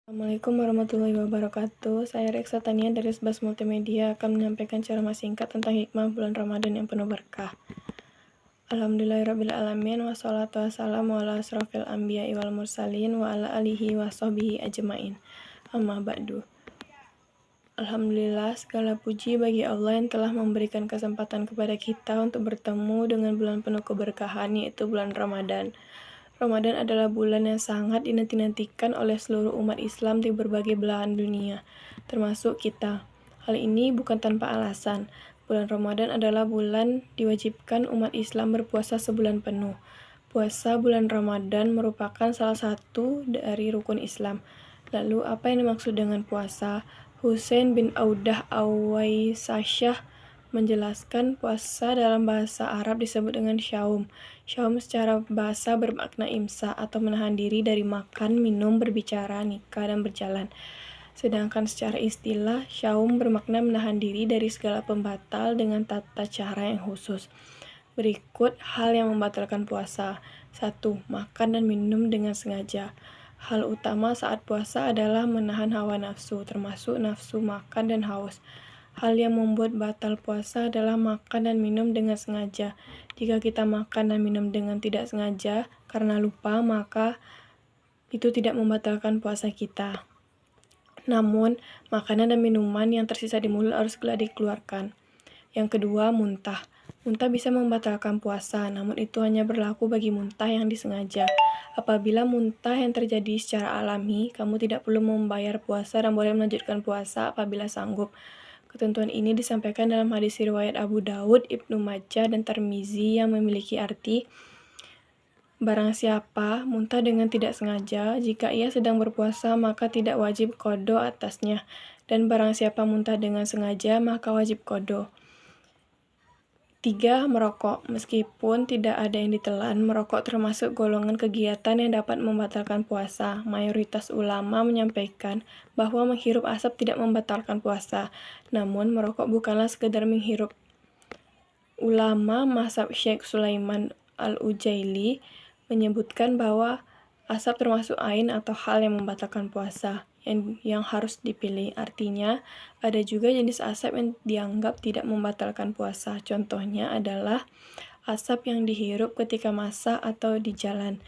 Assalamualaikum warahmatullahi wabarakatuh. Saya Reksa Tania dari Sbas Multimedia akan menyampaikan ceramah singkat tentang hikmah bulan Ramadan yang penuh berkah. Alhamdulillahirrabbilalamin, wassalatu wassalamu ala asrofil anbiya'i wal mursalin wa ala alihi wa sahbihi ajmain. Amma ba'du. Alhamdulillah, segala puji bagi Allah yang telah memberikan kesempatan kepada kita untuk bertemu dengan bulan penuh keberkahan, yaitu bulan Ramadan. Ramadan adalah bulan yang sangat dinanti-nantikan oleh seluruh umat Islam di berbagai belahan dunia, termasuk kita. Hal ini bukan tanpa alasan. Bulan Ramadan adalah bulan diwajibkan umat Islam berpuasa sebulan penuh. Puasa bulan Ramadan merupakan salah satu dari rukun Islam. Lalu, apa yang dimaksud dengan puasa? Husain bin Audah Awaisasyah menjelaskan puasa dalam bahasa Arab disebut dengan syaum. Syaum secara bahasa bermakna imsa atau menahan diri dari makan, minum, berbicara, nikah, dan berjalan. Sedangkan secara istilah, syaum bermakna menahan diri dari segala pembatal dengan tata cara yang khusus. Berikut hal yang membatalkan puasa. 1. Makan dan minum dengan sengaja. Hal utama saat puasa adalah menahan hawa nafsu, termasuk nafsu makan dan haus. Hal yang membuat batal puasa adalah makan dan minum dengan sengaja. Jika kita makan dan minum dengan tidak sengaja karena lupa, maka itu tidak membatalkan puasa kita. Namun, makanan dan minuman yang tersisa di mulut harus segera dikeluarkan. Yang kedua, muntah. Muntah bisa membatalkan puasa, namun itu hanya berlaku bagi muntah yang disengaja. Apabila muntah yang terjadi secara alami, kamu tidak perlu membayar puasa dan boleh melanjutkan puasa apabila sanggup. Ketentuan ini disampaikan dalam hadis riwayat Abu Daud, Ibnu Majah, dan Tirmizi yang memiliki arti, barang siapa muntah dengan tidak sengaja, jika ia sedang berpuasa maka tidak wajib qadha atasnya, dan barang siapa muntah dengan sengaja maka wajib qadha. 3. Merokok. Meskipun tidak ada yang ditelan, merokok termasuk golongan kegiatan yang dapat membatalkan puasa. Mayoritas ulama menyampaikan bahwa menghirup asap tidak membatalkan puasa, namun merokok bukanlah sekedar menghirup. Ulama mazhab Syekh Sulaiman Al-Ujaili menyebutkan bahwa asap termasuk ain atau hal yang membatalkan puasa yang harus dipilih. Artinya, ada juga jenis asap yang dianggap tidak membatalkan puasa. Contohnya adalah asap yang dihirup ketika masak atau di jalan.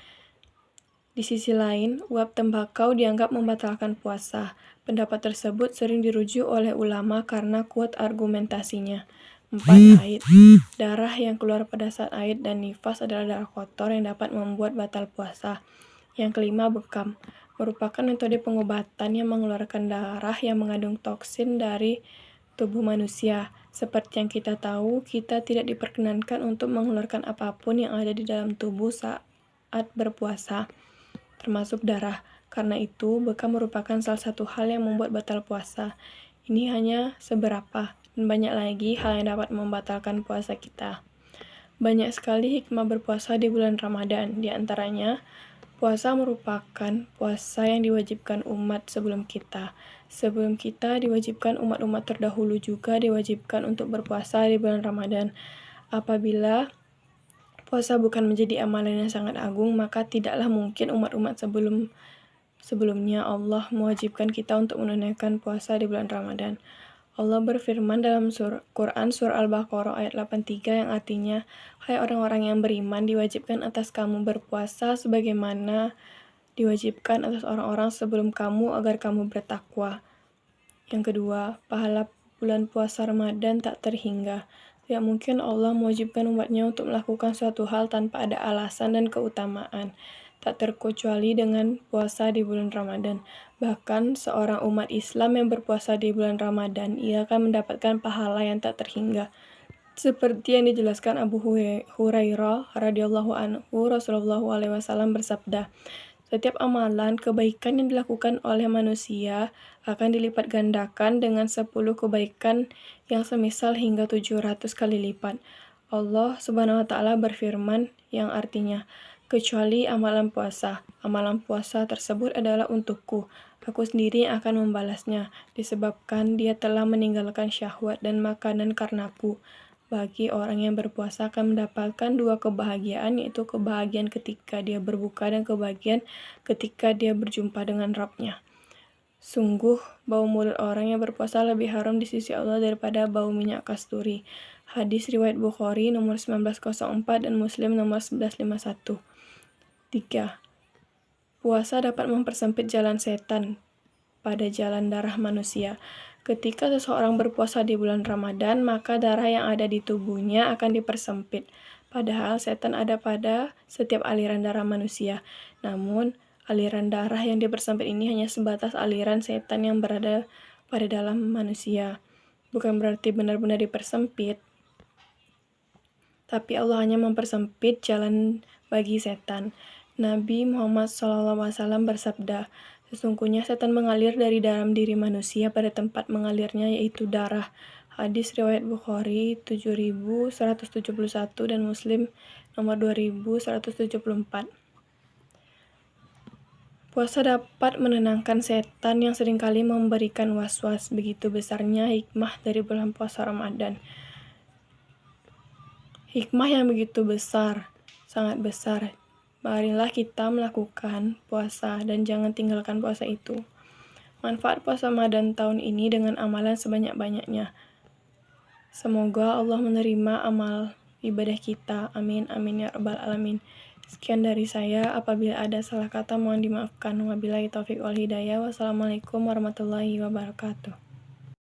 Di sisi lain, uap tembakau dianggap membatalkan puasa. Pendapat tersebut sering dirujuk oleh ulama karena kuat argumentasinya. 4. Haid. Darah yang keluar pada saat haid dan nifas adalah darah kotor yang dapat membuat batal puasa. Yang kelima, bekam. Merupakan metode pengobatan yang mengeluarkan darah yang mengandung toksin dari tubuh manusia. Seperti yang kita tahu, kita tidak diperkenankan untuk mengeluarkan apapun yang ada di dalam tubuh saat berpuasa, termasuk darah. Karena itu, bekam merupakan salah satu hal yang membuat batal puasa. Ini hanya seberapa, dan banyak lagi hal yang dapat membatalkan puasa kita. Banyak sekali hikmah berpuasa di bulan Ramadan, di antaranya puasa merupakan puasa yang diwajibkan umat sebelum kita. Sebelum kita diwajibkan, umat-umat terdahulu juga diwajibkan untuk berpuasa di bulan Ramadan. Apabila puasa bukan menjadi amalan yang sangat agung, maka tidaklah mungkin umat-umat sebelumnya Allah mewajibkan kita untuk menunaikan puasa di bulan Ramadan. Allah berfirman dalam Quran surah Al-Baqarah ayat 83 yang artinya, "Hai orang-orang yang beriman, diwajibkan atas kamu berpuasa sebagaimana diwajibkan atas orang-orang sebelum kamu agar kamu bertakwa." Yang kedua, pahala bulan puasa Ramadan tak terhingga. Tidak mungkin Allah mewajibkan umatnya untuk melakukan suatu hal tanpa ada alasan dan keutamaan. Tak terkecuali dengan puasa di bulan Ramadan. Bahkan seorang umat Islam yang berpuasa di bulan Ramadan, ia akan mendapatkan pahala yang tak terhingga. Seperti yang dijelaskan Abu Hurairah radhiyallahu anhu, Rasulullah SAW bersabda, "Setiap amalan kebaikan yang dilakukan oleh manusia akan dilipat gandakan dengan 10 kebaikan yang semisal hingga 700 kali lipat." Allah Subhanahu wa Ta'ala berfirman yang artinya, "Kecuali amalan puasa tersebut adalah untukku. Aku sendiri yang akan membalasnya, disebabkan dia telah meninggalkan syahwat dan makanan karenaku." Bagi orang yang berpuasa akan mendapatkan 2 kebahagiaan, yaitu kebahagiaan ketika dia berbuka dan kebahagiaan ketika dia berjumpa dengan Rabb-Nya. Sungguh, bau mulut orang yang berpuasa lebih harum di sisi Allah daripada bau minyak kasturi. Hadis riwayat Bukhari nomor 1904 dan Muslim nomor 1151. 3. Puasa dapat mempersempit jalan setan pada jalan darah manusia. Ketika seseorang berpuasa di bulan Ramadan, maka darah yang ada di tubuhnya akan dipersempit. Padahal setan ada pada setiap aliran darah manusia. Namun, aliran darah yang dipersempit ini hanya sebatas aliran setan yang berada pada dalam manusia. Bukan berarti benar-benar dipersempit, tapi Allah hanya mempersempit jalan bagi setan. Nabi Muhammad SAW bersabda, sesungguhnya setan mengalir dari dalam diri manusia pada tempat mengalirnya yaitu darah. Hadis riwayat Bukhari 7171 dan Muslim nomor 2174. Puasa dapat menenangkan setan yang seringkali memberikan was-was. Begitu besarnya hikmah dari bulan puasa Ramadan. Hikmah yang begitu besar, sangat besar. Marilah kita melakukan puasa dan jangan tinggalkan puasa itu. Manfaat puasa Ramadan tahun ini dengan amalan sebanyak-banyaknya. Semoga Allah menerima amal ibadah kita. Amin, amin ya rabbal alamin. Sekian dari saya. Apabila ada salah kata mohon dimaafkan. Wabillahi taufiq wal hidayah. Wassalamualaikum warahmatullahi wabarakatuh.